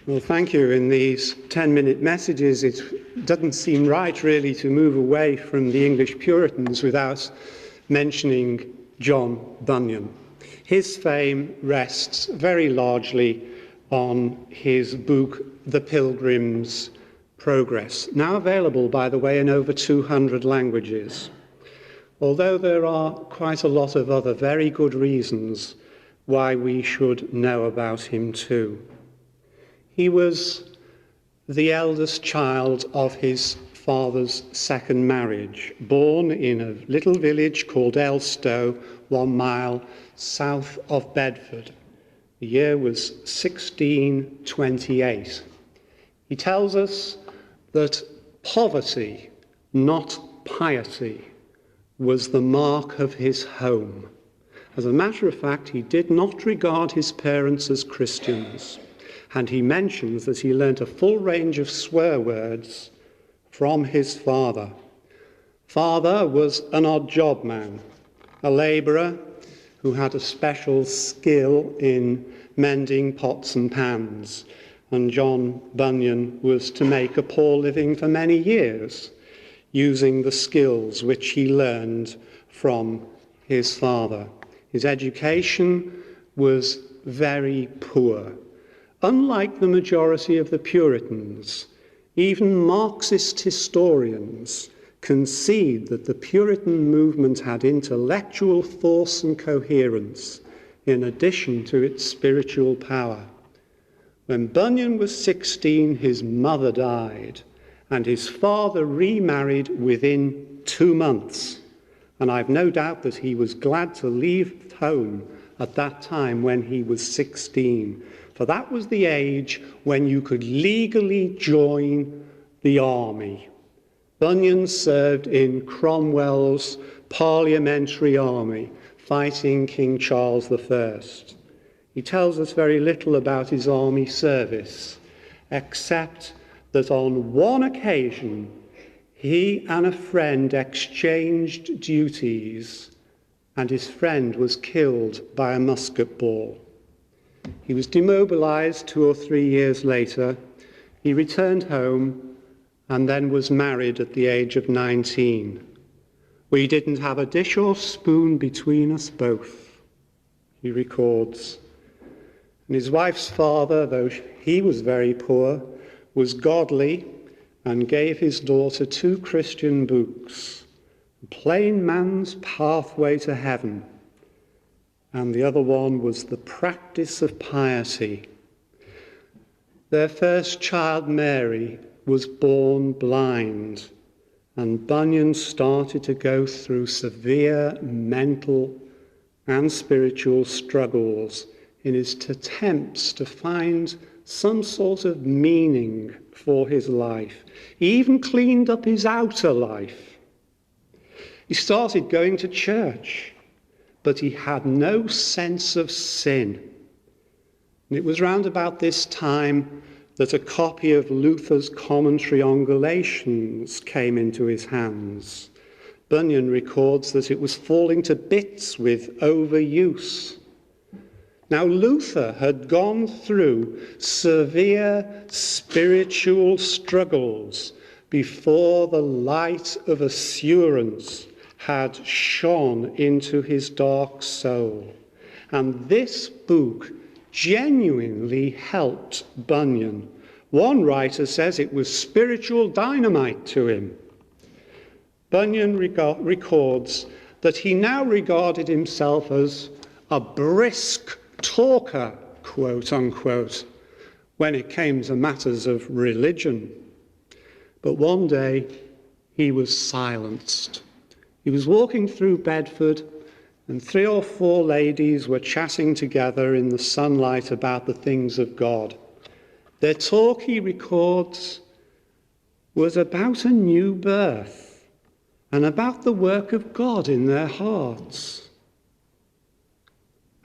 Well, thank you. In these 10-minute messages, it doesn't seem right, really, to move away from the English Puritans without mentioning John Bunyan. His fame rests very largely on his book, The Pilgrim's Progress, now available, by the way, in over 200 languages. Although there are quite a lot of other very good reasons why we should know about him too. He was the eldest child of his father's second marriage, born in a little village called Elstow, 1 mile south of Bedford. The year was 1628. He tells us that poverty, not piety, was the mark of his home. As a matter of fact, he did not regard his parents as Christians. And he mentions that he learnt a full range of swear words from his father. Father was an odd job man, a labourer who had a special skill in mending pots and pans. And John Bunyan was to make a poor living for many years, using the skills which he learned from his father. His education was very poor. Unlike the majority of the Puritans, even Marxist historians concede that the Puritan movement had intellectual force and coherence in addition to its spiritual power. When Bunyan was 16, his mother died, and his father remarried within 2 months. And I've no doubt that he was glad to leave home at that time when he was 16. For that was the age when you could legally join the army. Bunyan served in Cromwell's parliamentary army, fighting King Charles I. He tells us very little about his army service, except that on one occasion he and a friend exchanged duties, and his friend was killed by a musket ball. He was demobilized 2 or 3 years later. He returned home and then was married at the age of 19. We didn't have a dish or spoon between us both, he records. And his wife's father, though he was very poor, was godly and gave his daughter 2 Christian books, A Plain Man's Pathway to Heaven, and the other one was The Practice of Piety. Their first child, Mary, was born blind, and Bunyan started to go through severe mental and spiritual struggles in his attempts to find some sort of meaning for his life. He even cleaned up his outer life. He started going to church, but he had no sense of sin. And it was round about this time that a copy of Luther's commentary on Galatians came into his hands. Bunyan records that it was falling to bits with overuse. Now, Luther had gone through severe spiritual struggles before the light of assurance had shone into his dark soul. And this book genuinely helped Bunyan. One writer says it was spiritual dynamite to him. Bunyan records that he now regarded himself as a brisk talker, quote unquote, when it came to matters of religion. But one day he was silenced. He was walking through Bedford, and 3 or 4 ladies were chatting together in the sunlight about the things of God. Their talk, he records, was about a new birth and about the work of God in their hearts.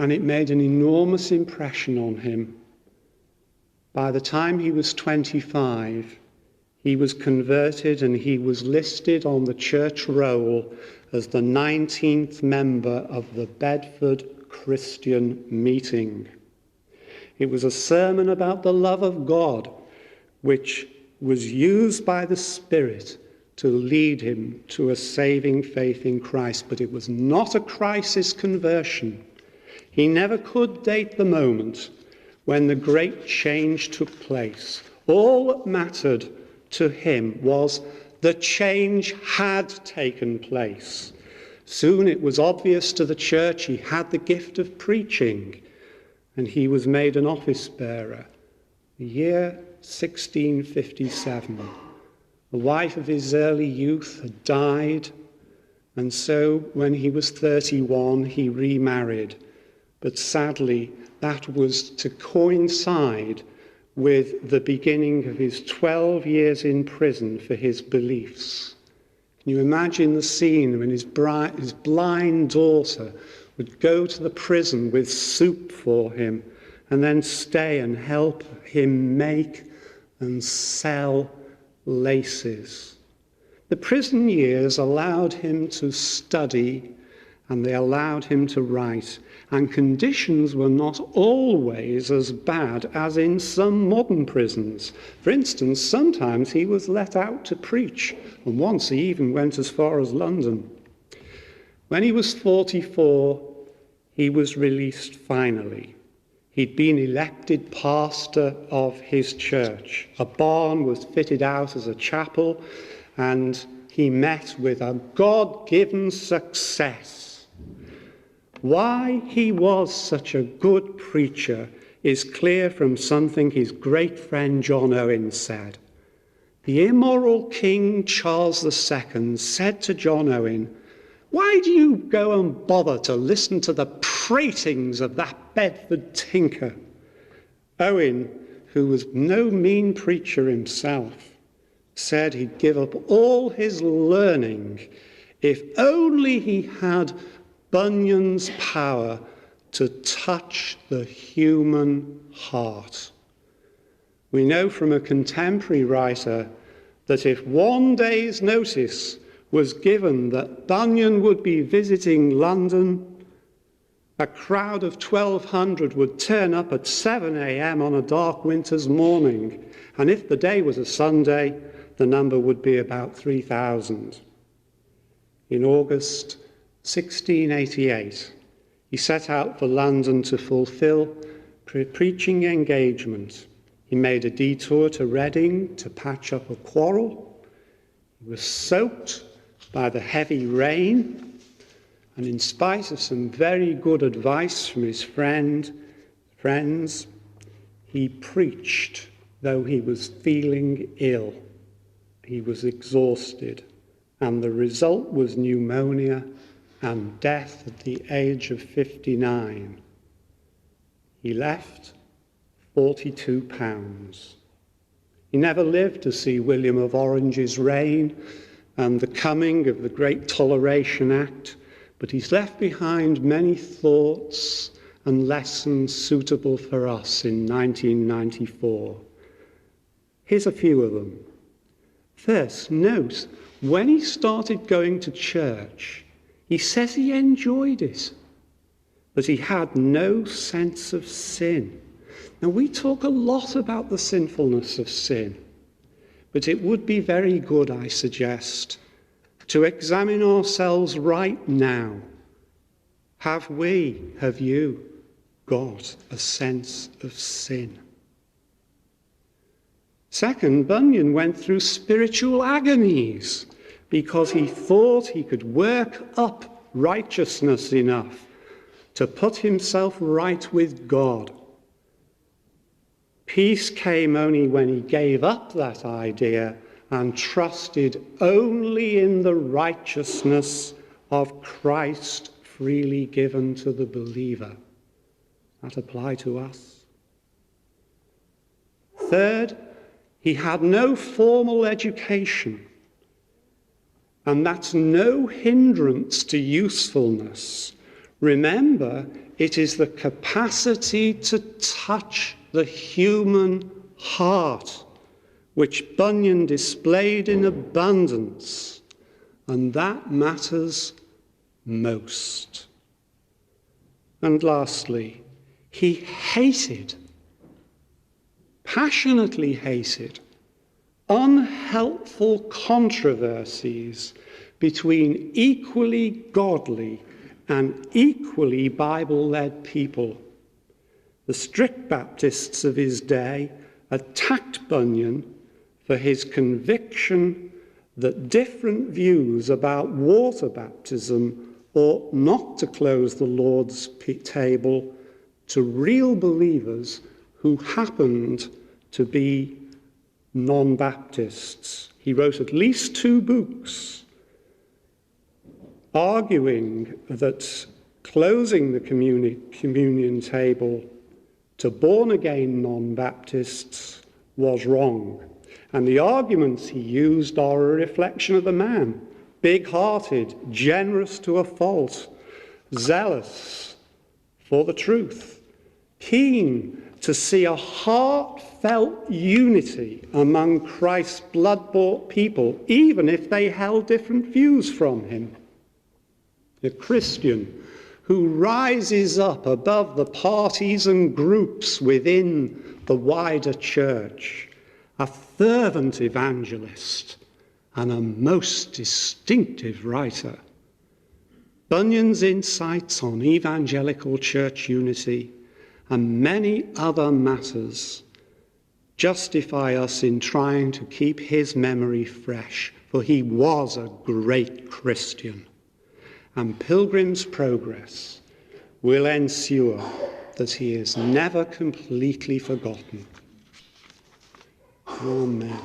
And it made an enormous impression on him. By the time he was 25, he was converted, and he was listed on the church roll as the 19th member of the Bedford Christian Meeting. It was a sermon about the love of God, which was used by the Spirit to lead him to a saving faith in Christ. But it was not a crisis conversion. He never could date the moment when the great change took place. All that mattered to him was the change had taken place. Soon it was obvious to the church he had the gift of preaching, and he was made an office bearer. The year 1657. The wife of his early youth had died, and so when he was 31, he remarried. But sadly, that was to coincide with the beginning of his 12 years in prison for his beliefs. Can you imagine the scene when his blind daughter would go to the prison with soup for him and then stay and help him make and sell laces? The prison years allowed him to study, and they allowed him to write, and conditions were not always as bad as in some modern prisons. For instance, sometimes he was let out to preach, and once he even went as far as London. When he was 44, he was released finally. He'd been elected pastor of his church. A barn was fitted out as a chapel, and he met with a God-given success. Why he was such a good preacher is clear from something his great friend John Owen said. The immoral King Charles II said to John Owen, "Why do you go and bother to listen to the pratings of that Bedford tinker?" Owen, who was no mean preacher himself, said he'd give up all his learning if only he had Bunyan's power to touch the human heart. We know from a contemporary writer that if one day's notice was given that Bunyan would be visiting London, a crowd of 1,200 would turn up at 7 a.m. on a dark winter's morning, and if the day was a Sunday, the number would be about 3,000. In August 1688, he set out for London to fulfill a preaching engagement. He made a detour to Reading to patch up a quarrel. He was soaked by the heavy rain, and in spite of some very good advice from his friends, he preached, though he was feeling ill. He was exhausted, and the result was pneumonia and death at the age of 59. He left £42. He never lived to see William of Orange's reign and the coming of the Great Toleration Act, but he's left behind many thoughts and lessons suitable for us in 1994. Here's a few of them. First, note, when he started going to church, he says he enjoyed it, but he had no sense of sin. Now, we talk a lot about the sinfulness of sin, but it would be very good, I suggest, to examine ourselves right now. Have you got a sense of sin? Second, Bunyan went through spiritual agonies because he thought he could work up righteousness enough to put himself right with God. Peace came only when he gave up that idea and trusted only in the righteousness of Christ freely given to the believer. That apply to us? Third, he had no formal education, and that's no hindrance to usefulness. Remember, it is the capacity to touch the human heart which Bunyan displayed in abundance, and that matters most. And lastly, he hated passionately hated unhelpful controversies between equally godly and equally Bible-led people. The strict Baptists of his day attacked Bunyan for his conviction that different views about water baptism ought not to close the Lord's table to real believers who happened to be non-Baptists. He wrote at least 2 books arguing that closing the communion table to born-again non-Baptists was wrong. And the arguments he used are a reflection of the man: big-hearted, generous to a fault, zealous for the truth, keen to see a heartfelt unity among Christ's blood-bought people, even if they held different views from him. A Christian who rises up above the parties and groups within the wider church, a fervent evangelist and a most distinctive writer. Bunyan's insights on evangelical church unity and many other matters justify us in trying to keep his memory fresh, for he was a great Christian. And Pilgrim's Progress will ensure that he is never completely forgotten. Amen.